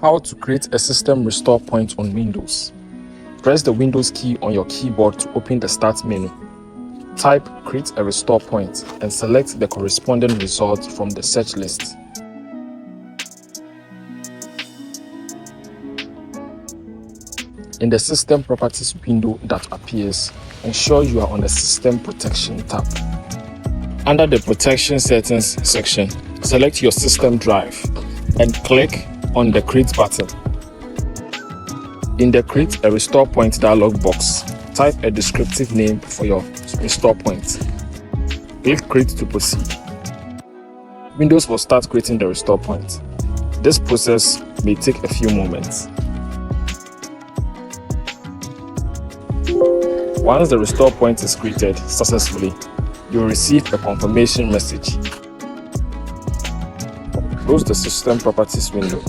How to create a system restore point on Windows. Press the Windows key on your keyboard to open the Start menu. Type Create a Restore Point and select the corresponding result from the search list. In the System Properties window that appears, ensure you are on the System Protection tab. Under the Protection Settings section, select your system drive and click on the Create button. In the Create a Restore Point dialog box, type a descriptive name for your restore point. Click Create to proceed. Windows will start creating the restore point. This process may take a few moments. Once the restore point is created successfully, you will receive a confirmation message. Close the System Properties window.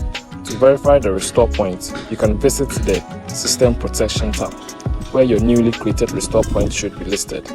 To verify the restore point, you can visit the System Protection tab, where your newly created restore point should be listed.